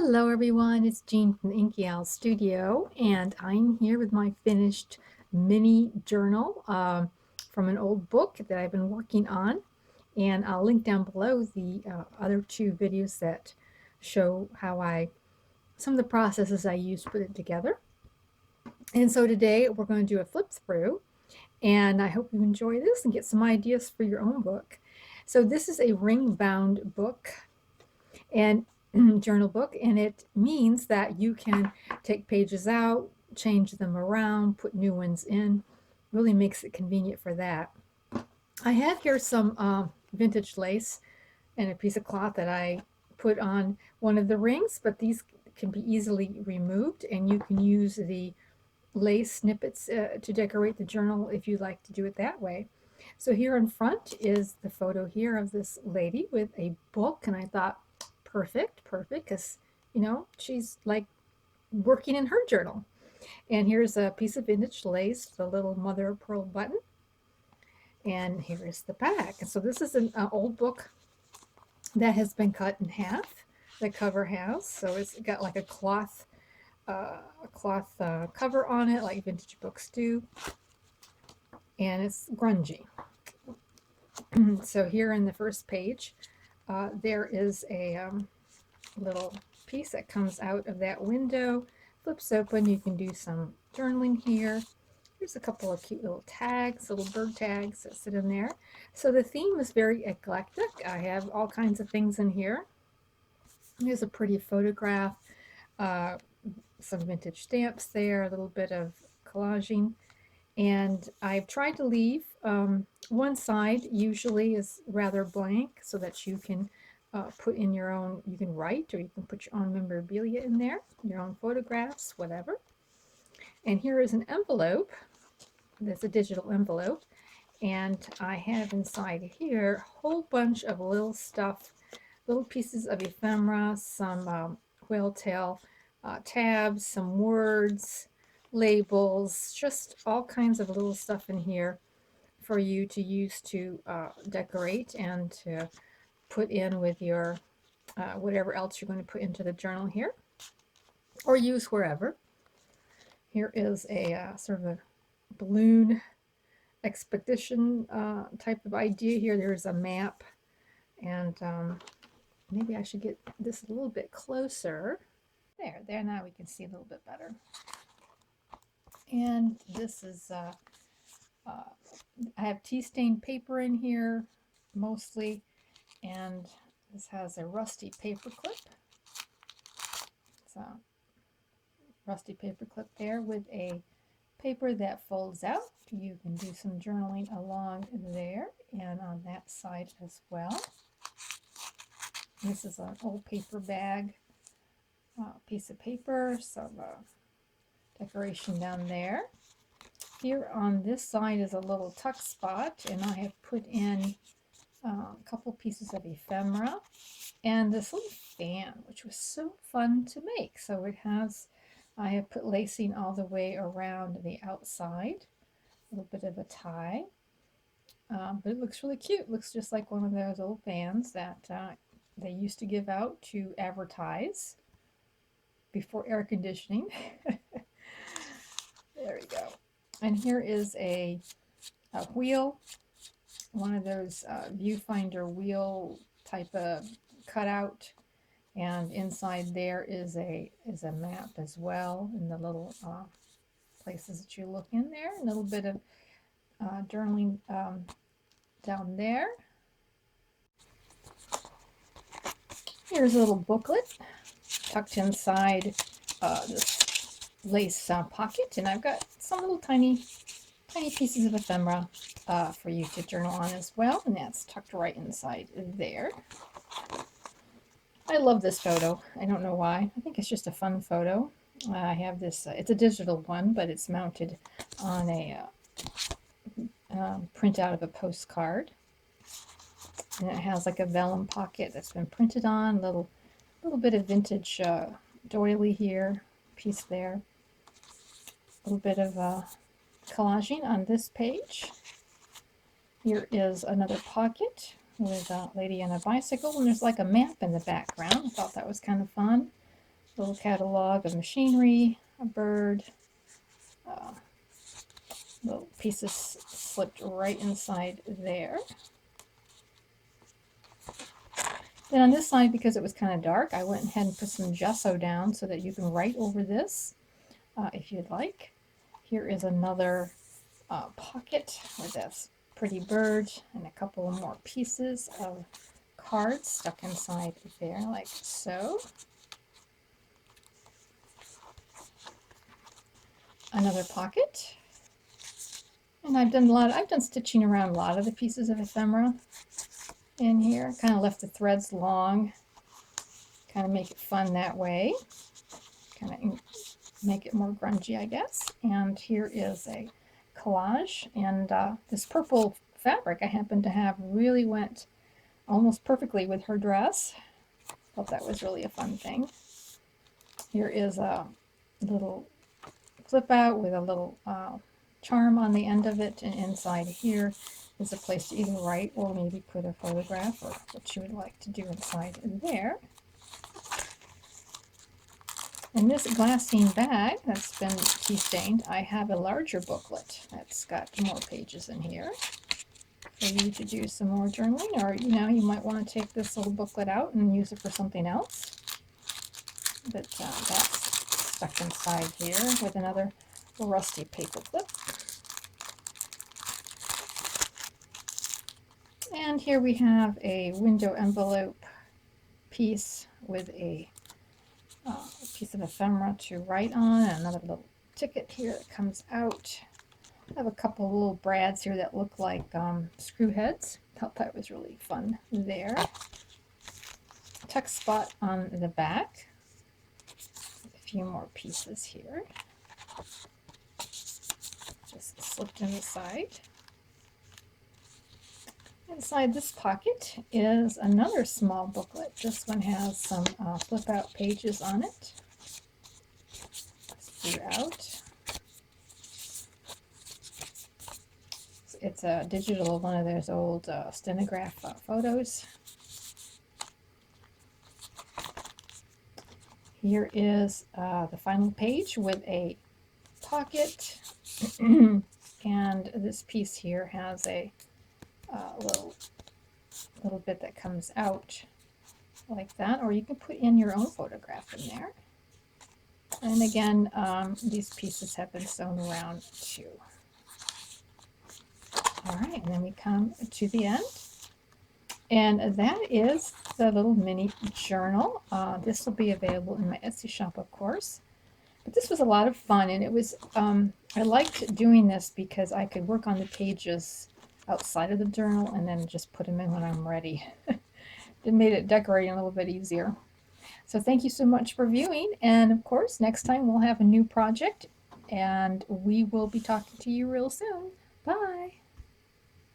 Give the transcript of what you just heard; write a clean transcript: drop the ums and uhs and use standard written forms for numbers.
Hello everyone, it's Jean from the Inky Studio, and I'm here with my finished mini journal from an old book that I've been working on, and I'll link down below the other two videos that show some of the processes I use to put it together. And so today we're going to do a flip through, and I hope you enjoy this and get some ideas for your own book. So this is a ring bound book, and journal book, and it means that you can take pages out, change them around, put new ones in. Really makes it convenient for that. I have here some vintage lace and a piece of cloth that I put on one of the rings, but these can be easily removed, and you can use the lace snippets to decorate the journal if you like to do it that way. So here in front is the photo here of this lady with a book, and I thought, perfect, because she's like working in her journal. And here's a piece of vintage lace, the little mother of pearl button, and here's the back. And so this is an old book that has been cut in half. The cover has, so it's got like a cloth cover on it, like vintage books do, and it's grungy. So here in the first page, there is a little piece that comes out of that window, flips open. You can do some journaling here. There's a couple of cute little tags, little bird tags that sit in there. So the theme is very eclectic. I have all kinds of things in here. There's a pretty photograph, some vintage stamps there, a little bit of collaging. And I've tried to leave one side usually is rather blank so that you can put in your own, you can write, or you can put your own memorabilia in there, your own photographs, whatever. And here is an envelope. That's a digital envelope. And I have inside here a whole bunch of little stuff, little pieces of ephemera, some whale tail tabs, some words, labels, just all kinds of little stuff in here for you to use to decorate and to put in with your whatever else you're going to put into the journal here, or use wherever. Here is a sort of a balloon expedition type of idea here. There's a map, and maybe I should get this a little bit closer. There, now we can see a little bit better. And this is, I have tea stained paper in here mostly, and this has a rusty paper clip. So, rusty paper clip there with a paper that folds out. You can do some journaling along there and on that side as well. This is an old paper bag, piece of paper, some decoration down there. Here on this side is a little tuck spot, and I have put in a couple pieces of ephemera and this little fan, which was so fun to make. So it has, I have put lacing all the way around the outside, a little bit of a tie, but it looks really cute. It looks just like one of those old fans that they used to give out to advertise before air conditioning. There we go. And here is a wheel, one of those viewfinder wheel type of cutout, and inside there is a map as well, and the little places that you look in there, and a little bit of journaling down there. Here's a little booklet tucked inside this lace pocket, and I've got some little tiny pieces of ephemera for you to journal on as well, and that's tucked right inside there. I love this photo. I don't know why. I think it's just a fun photo. I have this, it's a digital one, but it's mounted on a printout of a postcard. And it has like a vellum pocket that's been printed on, a little bit of vintage doily here, piece there. A little bit of collaging on this page. Here is another pocket with a lady on a bicycle, and there's like a map in the background. I thought that was kind of fun. little catalog of machinery, a bird, little pieces slipped right inside there. Then on this side, because it was kind of dark, I went ahead and put some gesso down so that you can write over this if you'd like. Here is another pocket with this pretty bird and a couple more pieces of cards stuck inside there like so. Another pocket. And I've done stitching around a lot of the pieces of ephemera in here. Kind of left the threads long. Kind of make it fun that way. Kind of make it more grungy, I guess. And here is a collage. And this purple fabric I happen to have really went almost perfectly with her dress. Thought that was really a fun thing. Here is a little flip out with a little charm on the end of it, and inside here is a place to either write or maybe put a photograph or what you would like to do inside there. In this glassine bag that's been tea stained, I have a larger booklet that's got more pages in here for you to do some more journaling, or you might want to take this little booklet out and use it for something else. But that's stuck inside here with another rusty paper clip. And here we have a window envelope piece with a piece of ephemera to write on, and another little ticket here that comes out. I have a couple little brads here that look like screw heads. Thought that was really fun there. Text spot on the back. A few more pieces here. Just slipped in the side. Inside this pocket is another small booklet. This one has some flip out pages on it. Throughout. It's a digital, one of those old stenograph photos. Here is the final page with a pocket. And this piece here has a little bit that comes out like that, or you can put in your own photograph in there. And again, these pieces have been sewn around too. All right, and then we come to the end. And that is the little mini journal. This will be available in my Etsy shop, of course. But this was a lot of fun, and it was, I liked doing this because I could work on the pages outside of the journal and then just put them in when I'm ready. It made it decorating a little bit easier. So thank you so much for viewing, and of course next time we'll have a new project and we will be talking to you real soon. Bye!